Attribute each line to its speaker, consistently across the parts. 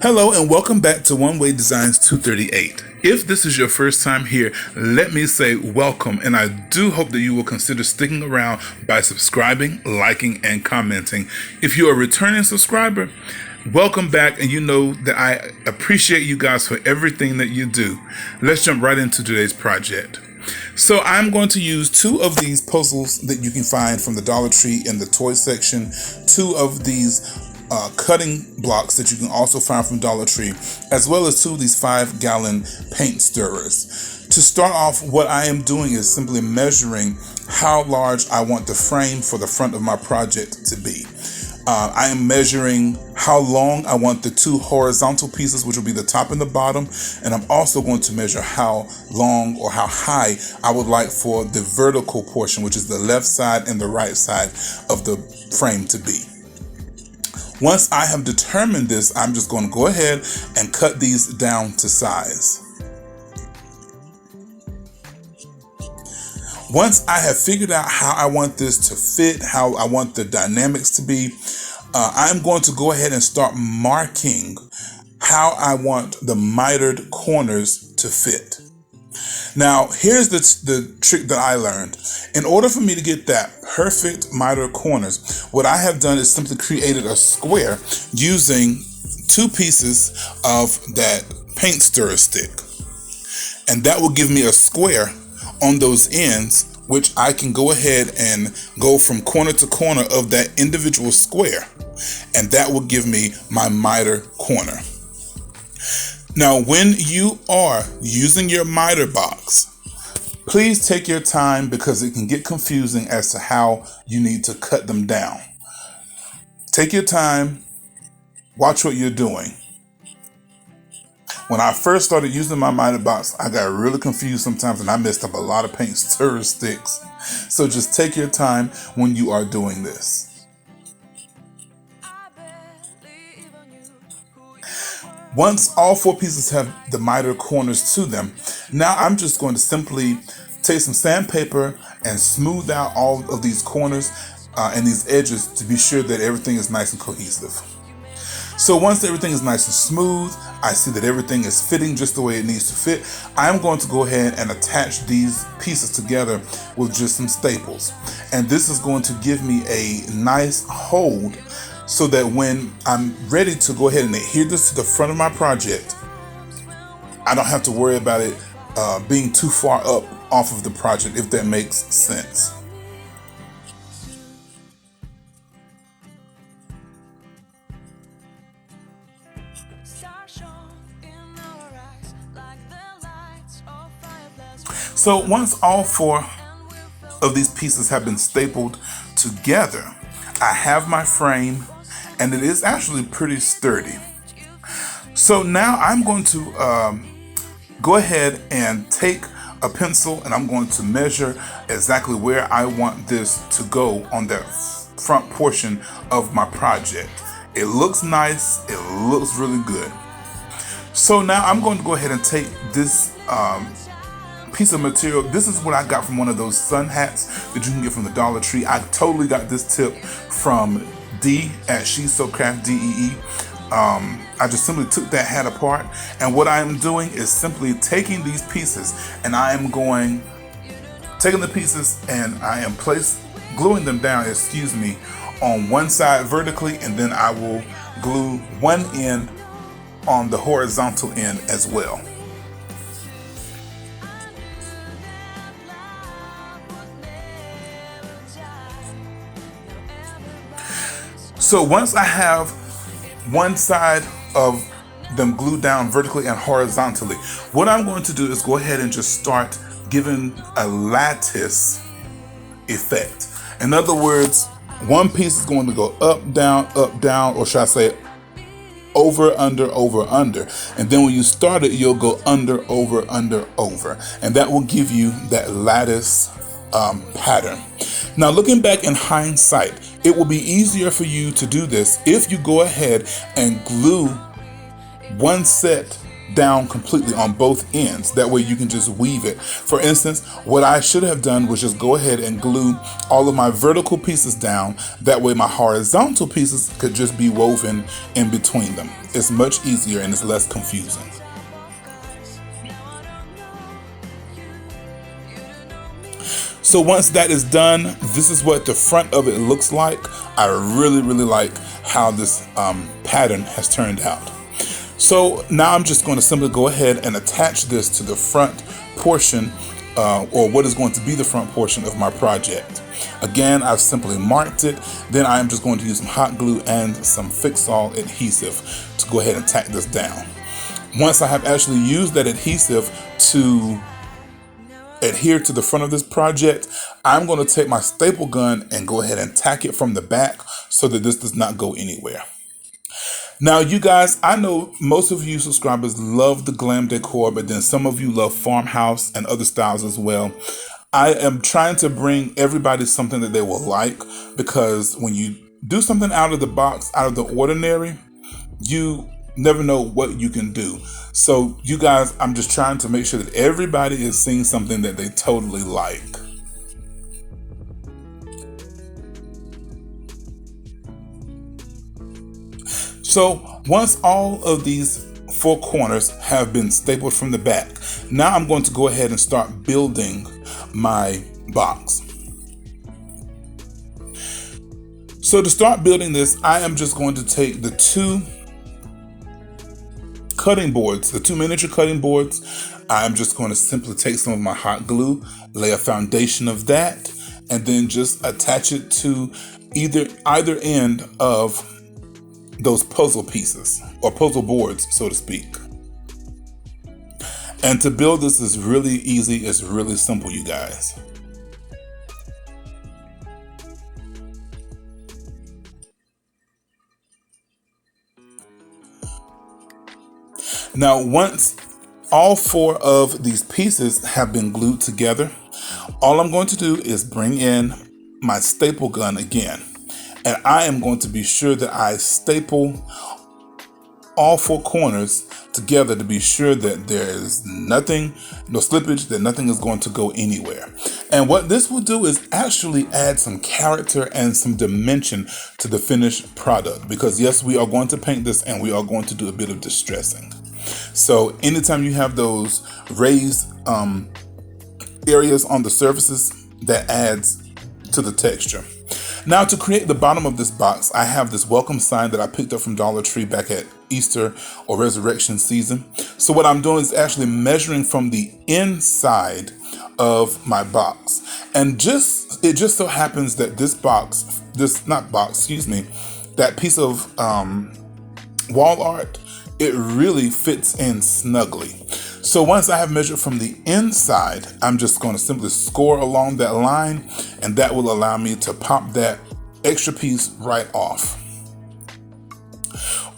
Speaker 1: Hello and welcome back to One Way Designs 238. If this is your first time here, let me say welcome, and I do hope that you will consider sticking around by subscribing, liking, and commenting. If you're a returning subscriber, welcome back, and you know that I appreciate you guys for everything that you do. Let's jump right into today's project. So I'm going to use two of these puzzles that you can find from the Dollar Tree in the toy section, two of these cutting blocks that you can also find from Dollar Tree, as well as two of these 5-gallon paint stirrers. To start off, what I am doing is simply measuring how large I want the frame for the front of my project to be. I am measuring how long I want the two horizontal pieces, which will be the top and the bottom, and I'm also going to measure how long or how high I would like for the vertical portion, which is the left side and the right side of the frame to be. Once I have determined this, I'm just going to go ahead and cut these down to size. Once I have figured out how I want this to fit, how I want the dynamics to be, I'm going to go ahead and start marking how I want the mitered corners to fit. Now, here's the trick that I learned. In order for me to get that perfect mitered corners, what I have done is simply created a square using two pieces of that paint stirrer stick. And that will give me a square on those ends, which I can go ahead and go from corner to corner of that individual square. And that will give me my miter corner. Now, when you are using your miter box, please take your time because it can get confusing as to how you need to cut them down. Take your time, watch what you're doing. When I first started using my miter box, I got really confused sometimes and I messed up a lot of paint stirrer sticks. So just take your time when you are doing this. Once all four pieces have the miter corners to them, now I'm just going to simply take some sandpaper and smooth out all of these corners and these edges to be sure that everything is nice and cohesive. So once everything is nice and smooth, I see that everything is fitting just the way it needs to fit. I'm going to go ahead and attach these pieces together with just some staples. And this is going to give me a nice hold so that when I'm ready to go ahead and adhere this to the front of my project, I don't have to worry about it being too far up off of the project, if that makes sense. So once all four of these pieces have been stapled together, I have my frame, and it is actually pretty sturdy. So now I'm going to go ahead and take a pencil and I'm going to measure exactly where I want this to go on that front portion of my project. It looks nice, it looks really good. So now I'm going to go ahead and take this piece of material. This is what I got from one of those sun hats that you can get from the Dollar Tree. I totally got this tip from D at She's So Craft DEE. I just simply took that hat apart, and what I am doing is simply taking these pieces and I am taking the pieces and I am gluing them down, on one side vertically, and then I will glue one end on the horizontal end as well. So once I have one side of them glued down vertically and horizontally, what I'm going to do is go ahead and just start giving a lattice effect. In other words, one piece is going to go up, down, or should I say over, under, over, under. And then when you start it, you'll go under, over, under, over. And that will give you that lattice pattern. Now, looking back in hindsight, it will be easier for you to do this if you go ahead and glue one set down completely on both ends. That way you can just weave it. For instance, what I should have done was just go ahead and glue all of my vertical pieces down. That way my horizontal pieces could just be woven in between them. It's much easier and it's less confusing. So once that is done, this is what the front of it looks like. I really like how this pattern has turned out. So now I'm just going to simply go ahead and attach this to the front portion, or what is going to be the front portion of my project. Again, I've simply marked it. Then I am just going to use some hot glue and some Fix-All adhesive to go ahead and tack this down. Once I have actually used that adhesive to adhere to the front of this project, I'm going to take my staple gun and go ahead and tack it from the back so that this does not go anywhere. Now, you guys, I know most of you subscribers love the glam decor, but then some of you love farmhouse and other styles as well. I am trying to bring everybody something that they will like, because when you do something out of the box, out of the ordinary, you never know what you can do. So you guys, I'm just trying to make sure that everybody is seeing something that they totally like. So once all of these four corners have been stapled from the back, now I'm going to go ahead and start building my box. So to start building this, I am just going to take the two cutting boards, the two miniature cutting boards. I'm just going to simply take some of my hot glue, lay a foundation of that, and then just attach it to either end of those puzzle pieces, or puzzle boards, so to speak. And to build this is really easy. It's really simple, you guys. Now, once all four of these pieces have been glued together, all I'm going to do is bring in my staple gun again. And I am going to be sure that I staple all four corners together to be sure that there is nothing, no slippage, that nothing is going to go anywhere. And what this will do is actually add some character and some dimension to the finished product. Because yes, we are going to paint this and we are going to do a bit of distressing. So anytime you have those raised areas on the surfaces, that adds to the texture. Now, to create the bottom of this box, I have this welcome sign that I picked up from Dollar Tree back at Easter or Resurrection season. So what I'm doing is actually measuring from the inside of my box. And it just so happens that that piece of wall art, it really fits in snugly. So once I have measured from the inside, I'm just going to simply score along that line, and that will allow me to pop that extra piece right off.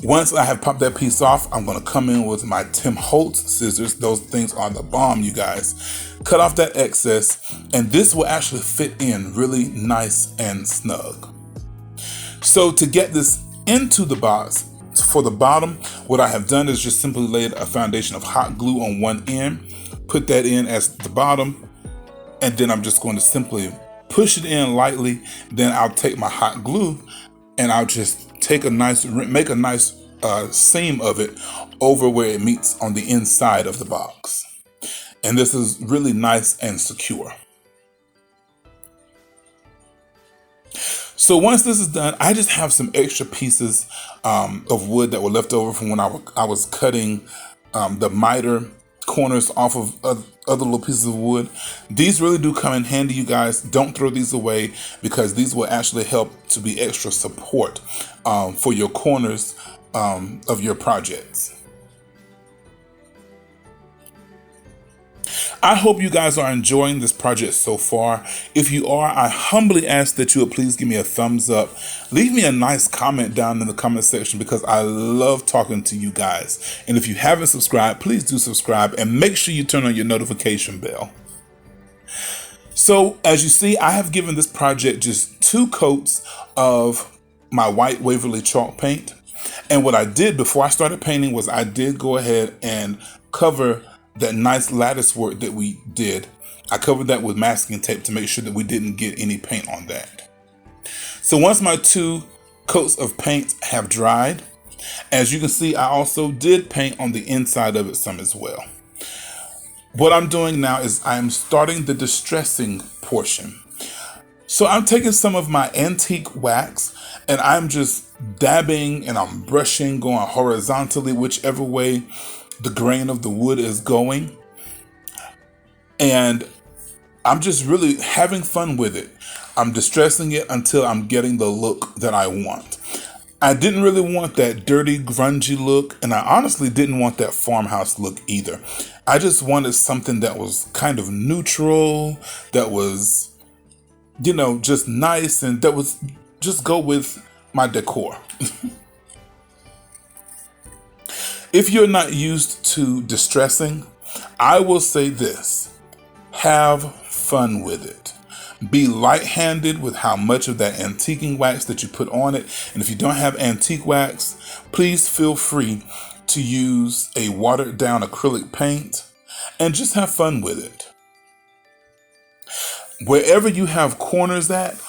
Speaker 1: Once I have popped that piece off, I'm going to come in with my Tim Holtz scissors. Those things are the bomb, you guys. Cut off that excess, and this will actually fit in really nice and snug. So to get this into the box, for the bottom, what I have done is just simply laid a foundation of hot glue on one end, put that in as the bottom, and then I'm just going to simply push it in lightly. Then I'll take my hot glue and I'll just make a nice seam of it over where it meets on the inside of the box. And this is really nice and secure. So once this is done, I just have some extra pieces of wood that were left over from when I was cutting the miter corners off of other little pieces of wood. These really do come in handy, you guys. Don't throw these away, because these will actually help to be extra support for your corners of your projects. I hope you guys are enjoying this project so far. If you are, I humbly ask that you would please give me a thumbs up. Leave me a nice comment down in the comment section, because I love talking to you guys. And if you haven't subscribed, please do subscribe and make sure you turn on your notification bell. So as you see, I have given this project just 2 coats of my white Waverly chalk paint. And what I did before I started painting was I did go ahead and cover that nice lattice work that we did. I covered that with masking tape to make sure that we didn't get any paint on that. So once my 2 coats of paint have dried, as you can see, I also did paint on the inside of it some as well. What I'm doing now is I'm starting the distressing portion. So I'm taking some of my antique wax and I'm just dabbing and I'm brushing, going horizontally, whichever way the grain of the wood is going. And I'm just really having fun with it. I'm distressing it until I'm getting the look that I want. I didn't really want that dirty, grungy look, and I honestly didn't want that farmhouse look either. I just wanted something that was kind of neutral, that was, just nice, and that was just go with my decor. If you're not used to distressing, I will say this: have fun with it. Be light-handed with how much of that antiquing wax that you put on it. And if you don't have antique wax, please feel free to use a watered down acrylic paint and just have fun with it. Wherever you have corners at,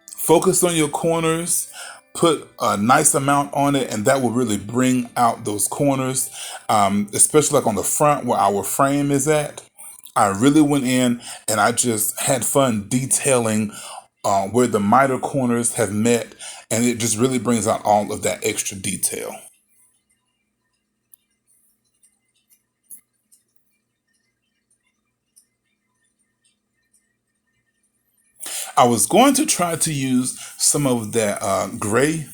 Speaker 1: focus on your corners, put a nice amount on it, and that will really bring out those corners, especially like on the front where our frame is at. I really went in and I just had fun detailing where the miter corners have met, and it just really brings out all of that extra detail. I was going to try to use some of that gray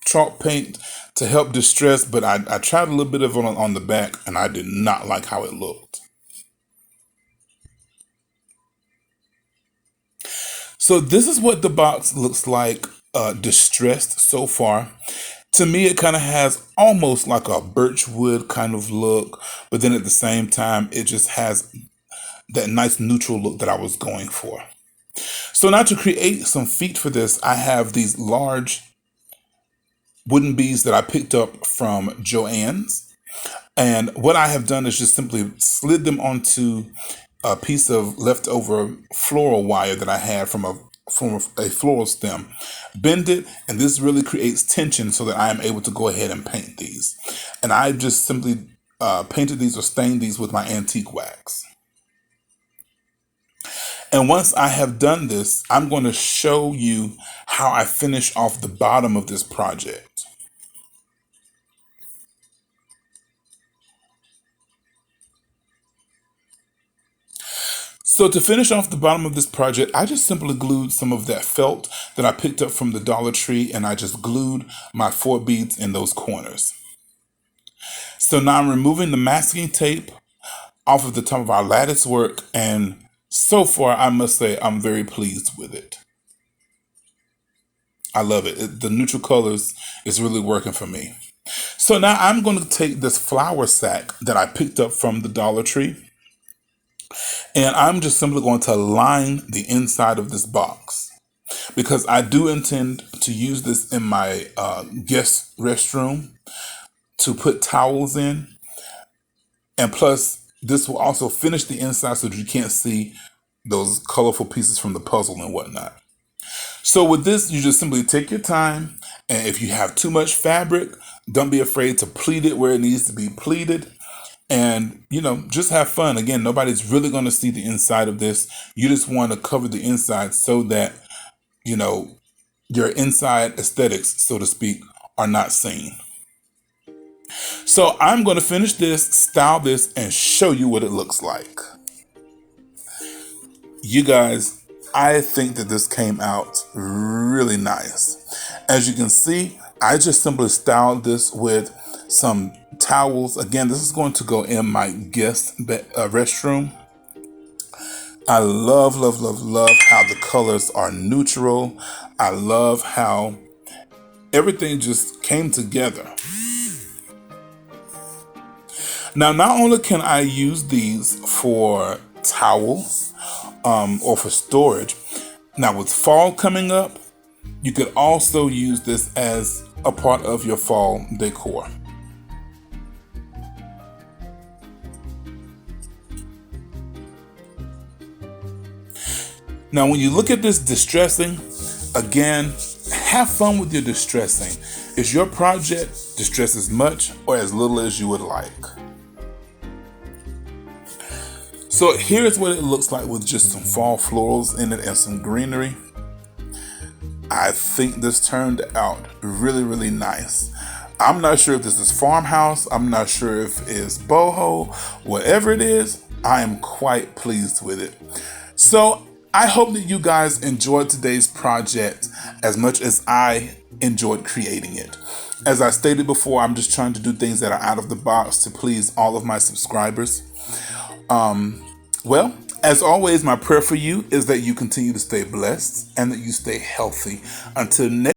Speaker 1: chalk paint to help distress, but I tried a little bit of it on the back and I did not like how it looked. So this is what the box looks like distressed so far. To me, it kind of has almost like a birchwood kind of look, but then at the same time, it just has that nice neutral look that I was going for. So now to create some feet for this, I have these large wooden beads that I picked up from Joann's. And what I have done is just simply slid them onto a piece of leftover floral wire that I had from a floral stem, bend it, and this really creates tension so that I am able to go ahead and paint these. And I just simply painted these or stained these with my antique wax. And once I have done this, I'm going to show you how I finish off the bottom of this project. So to finish off the bottom of this project, I just simply glued some of that felt that I picked up from the Dollar Tree, and I just glued my 4 beads in those corners. So now I'm removing the masking tape off of the top of our lattice work, and so far I must say I'm very pleased with it. I love it. The neutral colors is really working for me. So now I'm going to take this flour sack that I picked up from the Dollar Tree, and I'm just simply going to line the inside of this box because I do intend to use this in my guest restroom to put towels in. And plus, this will also finish the inside so that you can't see those colorful pieces from the puzzle and whatnot. So with this, you just simply take your time. And if you have too much fabric, don't be afraid to pleat it where it needs to be pleated. And, just have fun. Again, nobody's really going to see the inside of this. You just want to cover the inside so that, your inside aesthetics, so to speak, are not seen. So I'm going to finish this, style this, and show you what it looks like. You guys, I think that this came out really nice. As you can see, I just simply styled this with some towels. Again, this is going to go in my guest restroom. I love, love, love, love how the colors are neutral. I love how everything just came together. Now, not only can I use these for towels or for storage, now with fall coming up, you could also use this as a part of your fall decor. Now, when you look at this distressing, again, have fun with your distressing. Is your project distressed as much or as little as you would like? So here's what it looks like with just some fall florals in it and some greenery. I think this turned out really, really nice. I'm not sure if this is farmhouse. I'm not sure if it's boho. Whatever it is, I am quite pleased with it. So I hope that you guys enjoyed today's project as much as I enjoyed creating it. As I stated before, I'm just trying to do things that are out of the box to please all of my subscribers. Well, as always, my prayer for you is that you continue to stay blessed and that you stay healthy. Until next